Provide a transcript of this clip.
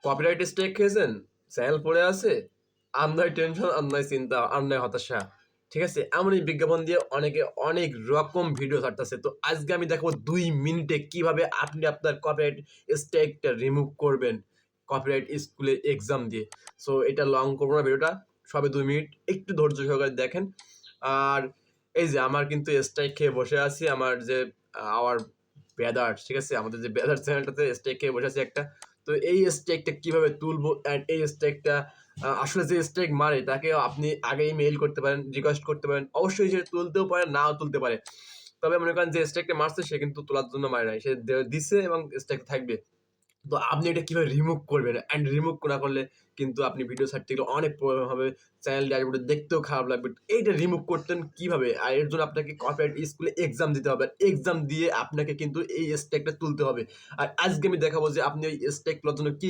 Copyright strike খেয়েছেন, channel পড়ে আছে, আর নয় টেনশন, আর নয় চিন্তা, আর নয় হতাশা। ঠিক আছে? এমনই বিজ্ঞাপন দিয়ে অনেকে অনেক রকম ভিডিও ছাড়তেছে। তো আজকে আমি দেখাবো ২ মিনিটে কিভাবে আপনি আপনার কপিরাইট স্ট্রাইকটা রিমুভ করবেন কপিরাইট স্কুলে এক্সাম দিয়ে। সো এটা লং করবো না ভিডিওটা, সবে ২ মিনিট, একটু ধৈর্য সহকারে দেখেন। আর এই যে আমার কিন্তু স্ট্রাইক খেয়ে বসে আছি, আমার যে আওয়ার ব্যাদার, ঠিক আছে? আমাদের যে ব্যাদার চ্যানেলটাতে স্ট্রাইক খেয়ে বসে আছি একটা। তো এই স্ট্রাইকটা কিভাবে তুলবো অ্যান্ড এই স্ট্রাইকটা আসলে যে স্ট্রাইক মারে তাকে আপনি আগেই মেইল করতে পারেন, রিকোয়েস্ট করতে পারেন। অবশ্যই সে তুলতেও পারে, নাও তুলতে পারে। তবে মনে করেন যে স্ট্রাইকটা মারছে সে কিন্তু তোলার জন্য মারে নাই। সে দিছে এবং স্ট্রাইক থাকবে। তো আপনি এটা কিভাবে রিমুভ করবেন? অ্যান্ড রিমুভ না করলে কিন্তু আপনি ভিডিও ছাড়তে গেলে অনেক প্রবলেম হবে। চ্যানেল ড্যাশবোর্ডে দেখতেও খারাপ লাগবে। এইটা রিমুভ করতেন কিভাবে? আর এর জন্য আপনাকে কর্পোরেট স্কুলে এক্সাম দিতে হবে। এক্সাম দিয়ে আপনাকে কিন্তু এই স্ট্রাইকটা তুলতে হবে। আর আজকে আমি দেখাবো যে আপনি ওই স্ট্রাইক তোলার জন্য কি